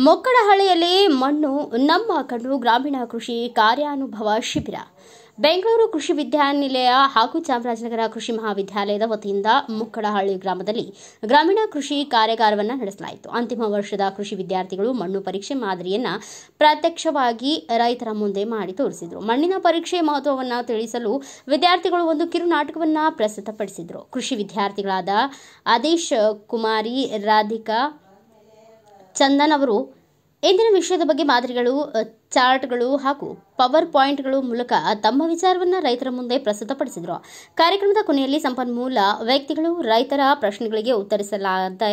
ಮೊಕ್ಕಡಹಳ್ಳಿಯಲ್ಲಿ ಮಣ್ಣು ನಮ್ಮ ಕಣ್ಣು ಗ್ರಾಮೀಣ ಕೃಷಿ ಕಾರ್ಯಾನುಭವ ಶಿಬಿರ. ಬೆಂಗಳೂರು ಕೃಷಿ ವಿದ್ಯಾನಿಲಯ ಹಾಗೂ ಚಾಮರಾಜನಗರ ಕೃಷಿ ಮಹಾವಿದ್ಯಾಲಯದ ವತಿಯಿಂದ ಮೊಕ್ಕಡಹಳ್ಳಿ ಗ್ರಾಮದಲ್ಲಿ ಗ್ರಾಮೀಣ ಕೃಷಿ ಕಾರ್ಯಾಗಾರವನ್ನು ನಡೆಸಲಾಯಿತು. ಅಂತಿಮ ವರ್ಷದ ಕೃಷಿ ವಿದ್ಯಾರ್ಥಿಗಳು ಮಣ್ಣು ಪರೀಕ್ಷೆ ಮಾದರಿಯನ್ನು ಪ್ರತ್ಯಕ್ಷವಾಗಿ ರೈತರ ಮುಂದೆ ಮಾಡಿ ತೋರಿಸಿದರು. ಮಣ್ಣಿನ ಪರೀಕ್ಷೆ ಮಹತ್ವವನ್ನು ತಿಳಿಸಲು ವಿದ್ಯಾರ್ಥಿಗಳು ಒಂದು ಕಿರು ನಾಟಕವನ್ನು ಪ್ರಸ್ತುತಪಡಿಸಿದರು. ಕೃಷಿ ವಿದ್ಯಾರ್ಥಿಗಳಾದ ಆದೇಶ್ ಕುಮಾರಿ, ರಾಧಿಕಾ, ಚಂದನ್ ಅವರು ಇಂದಿನ ವಿಷಯದ ಬಗ್ಗೆ ಮಾದರಿಗಳು, ಚಾರ್ಟ್ಗಳು ಹಾಗೂ ಪವರ್ ಪಾಯಿಂಟ್ಗಳ ಮೂಲಕ ತಮ್ಮ ವಿಚಾರವನ್ನು ರೈತರ ಮುಂದೆ ಪ್ರಸ್ತುತಪಡಿಸಿದರು. ಕಾರ್ಯಕ್ರಮದ ಕೊನೆಯಲ್ಲಿ ಸಂಪನ್ಮೂಲ ವ್ಯಕ್ತಿಗಳು ರೈತರ ಪ್ರಶ್ನೆಗಳಿಗೆ ಉತ್ತರಿಸಲಾದ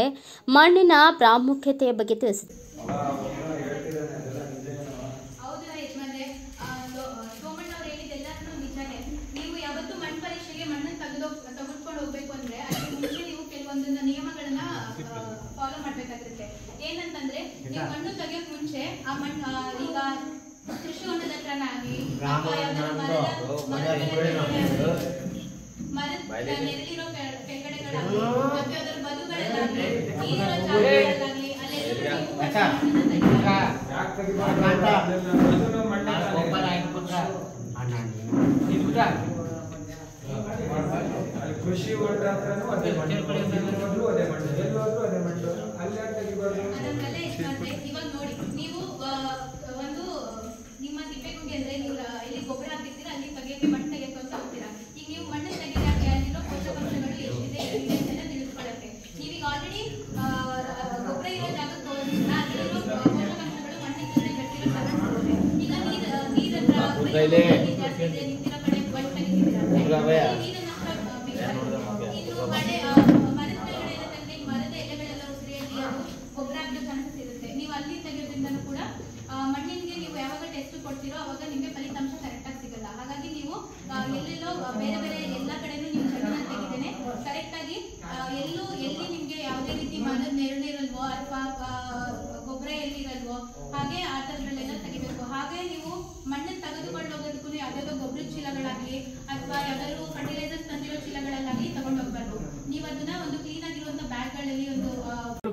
ಮಣ್ಣಿನ ಪ್ರಾಮುಖ್ಯತೆಯ ಬಗ್ಗೆ ತಿಳಿಸಿದರು. ಏನಂತಂದ್ರೆ ನೀವು ಮಣ್ಣು ತೆಗಿಯೋಕ್ ಮುಂಚೆ ಆ ಮಣ್ಣು ಈಗ ಕೃಷಿ ಹೊಂಡದ ಹತ್ರನಾಗಿ ಮರದ ನೆರಳಿರೋ ಕೆಳಗಡೆಗಳಾಗಲಿ ಮತ್ತೆ ಅದರ ಬದುಗಳಲ್ಲಾಗಲಿ ನೀರಿರೋ ಜಾಗಗಳಲ್ಲಾಗಲಿ ಕೃಷಿ ಹೊಂಡ ಹತ್ರನೂ ಅದೇ ಮಣ್ಣು, ಅದೇ ಮಣ್ಣು, ಎಲ್ಲೋದ್ರೂ ಅದೇ ಮಣ್ಣು. ಇವಾಗ ನೋಡಿ, ನೀವು ಒಂದು ನಿಮ್ಮ ತಿಪ್ಪೆಗುಂಡಿ ಅಂದ್ರೆ ನೀವು ಇಲ್ಲಿ ಗೊಬ್ಬರ ಹಾಕಿರ್ತೀರಾ, ಅಲ್ಲಿ ತೆಗಿಯೋಕೆ ಮಣ್ಣು ತೆಗಿಯೋಕೆ ಅಂತ ಹೋಗ್ತೀರಾ. ಈಗ ನೀವು ಮಣ್ಣು ತೆಗಿಯೋಕೆ ಅಲ್ಲಿರೋ ಪೋಷಕಾಂಶಗಳು ಎಷ್ಟಿದೆ ಅಂತ ತಿಳಿದುಕೊಳ್ಳಕ್ಕೆ ನೀವೀಗ ಆಲ್ರೆಡಿ ಗೊಬ್ಬರ ಇರೋ ಜಾಗಕ್ಕೆ ಹೋಗೋದ್ರಿಂದ ಅಲ್ಲಿರೋ ಪೋಷಕಾಂಶಗಳು ಮಣ್ಣಿನ ಗಟ್ಟಿರೋ ತಗೊಂಡ್ಬಿಡುತ್ತೆ. ಈಗ ನೀರತ್ರ ಜಾಸ್ತಿ ಇದೆ, ನಿಂತಿರೋ ಕಡೆ ಮಣ್ಣು ತೆಗಿತಿದ್ದೀರಾ ಅಂದ್ರೆ ಇನ್ನು ಮರದ ಕೆಳಗಡೆ ಇರೋದ್ರಲ್ಲಿ ಮರದ ಎಲೆಗಳೆಲ್ಲ ಉಸಿರಿಯಲ್ಲಿ ಗೊಬ್ಬರ ಆಗೋ ಚಾನ್ಸಸ್ ಇರುತ್ತೆ. ನೀವು ಅಲ್ಲಿ ತೆಗೆಯೋದ್ರಿಂದನೂ ಕೂಡ ಮಣ್ಣಿಗೆ ನೀವು ಯಾವಾಗ ಟೆಸ್ಟ್ ಕೊಡ್ತೀರೋ ಅವಾಗ ನಿಮಗೆ ಫಲಿತಾಂಶ ಕರೆಕ್ಟ್ ಆಗಿ ಸಿಗಲ್ಲ. ಹಾಗಾಗಿ ನೀವು ಎಲ್ಲೆಲ್ಲೋ ಬೇರೆ ಬೇರೆ ಎಲ್ಲ ಕಡೆನೂ ನೀವು ಚೆನ್ನಾಗಿ ತೆಗಿದೇನೆ ಕರೆಕ್ಟ್ ಆಗಿ ಎಲ್ಲಿ ನಿಮ್ಗೆ ಯಾವುದೇ ರೀತಿ ಮರದ ನೆರಳಿರಲ್ವೋ ಅಥವಾ ಗೊಬ್ಬರ ಎಲ್ಲಿರಲ್ವೋ ಹಾಗೆ ಆ ಥರಗಳೆಲ್ಲ ತೆಗಿಬೇಕು. ಹಾಗೆ ನೀವು ಮಣ್ಣನ್ನು ತೆಗೆದುಕೊಂಡು ಹೋಗೋದಕ್ಕೂ ಯಾವ್ದಾದ್ರು ಗೊಬ್ಬರ ಚೀಲಗಳಾಗ್ಲಿ ಅಥವಾ ಯಾವ್ದಾದ್ರು ಫರ್ಟಿಲೈಸರ್ಸ್ ತಂದಿರೋ ಚೀಲಗಳಲ್ಲಾಗಲಿ ತಗೊಂಡು ಹೋಗ್ಬಾರ್ದು. ನೀವು ಅದನ್ನ ಒಂದು ಕ್ಲೀನ್ ಆಗಿರುವಂತ ಬ್ಯಾಗ್ಗಳಲ್ಲಿ ಒಂದು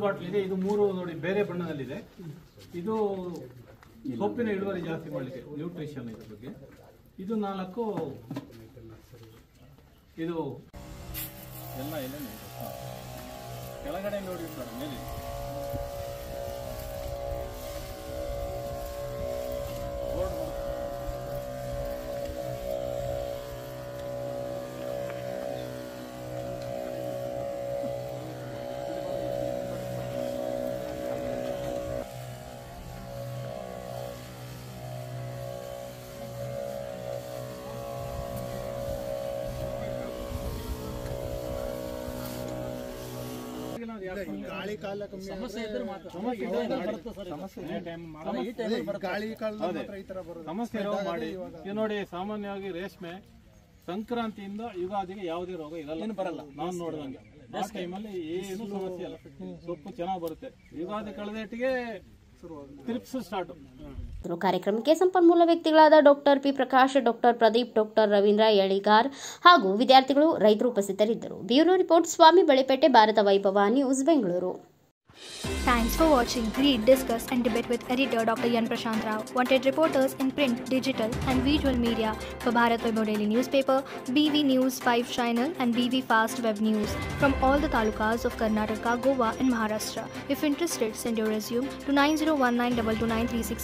ಬಾಟ್ಲ್ ಇದೆ. ಇದು 3 ನೋಡಿ ಬೇರೆ ಬಣ್ಣದಲ್ಲಿದೆ. ಇದು ಸೊಪ್ಪಿನ ಇಳುವರಿ ಜಾಸ್ತಿ ಮಾಡಲಿಕ್ಕೆ ನ್ಯೂಟ್ರಿಷನ್ ಇದ್ರ ಬಗ್ಗೆ. ಇದು 4 ಇದು ಎಲ್ಲ ಎಲೆ ಕೆಳಗಡೆ ನೋಡಿ ಮೇಲೆ ಸಮಸ್ಯೆ ಮಾಡಿ ನೋಡಿ. ಸಾಮಾನ್ಯವಾಗಿ ರೇಷ್ಮೆ ಸಂಕ್ರಾಂತಿಯಿಂದ ಯುಗಾದಿಗೆ ಯಾವುದೇ ರೋಗ ಬರಲ್ಲ. ನಾನು ನೋಡಿದಂಗೆ ಆ ಟೈಮಲ್ಲಿ ಏನು ಸಮಸ್ಯೆ ಇಲ್ಲ, ಸೊಪ್ಪು ಚೆನ್ನಾಗಿ ಬರುತ್ತೆ. ಯುಗಾದಿ ಕಳೆದೇಟಿಗೆ ತಿರುಪ್ಸು ಸ್ಟಾರ್ಟ್. ಕಾರ್ಯಕ್ರಮಕ್ಕೆ ಸಂಪನ್ಮೂಲ ವ್ಯಕ್ತಿಗಳಾದ doctor P Prakash, doctor Pradeep, doctor Ravindra Yaligar ಹಾಗೂ ವಿದ್ಯಾರ್ಥಿಗಳು, ರೈತರು ಉಪಸ್ಥಿತರಿದ್ದರು. Bureau report, Swamy Balepete, Bharat Vaibhav news, Bengaluru. Thanks for watching. Read, discuss and debate with editor Dr. Yan Prashant Rao. Wanted reporters in print, digital and visual media for Bharat Vaibhav Daily Newspaper, BV News 5 Channel and BV Fast Web News from all the talukas of Karnataka, Goa and Maharashtra. If interested, send your resume to 9019229369.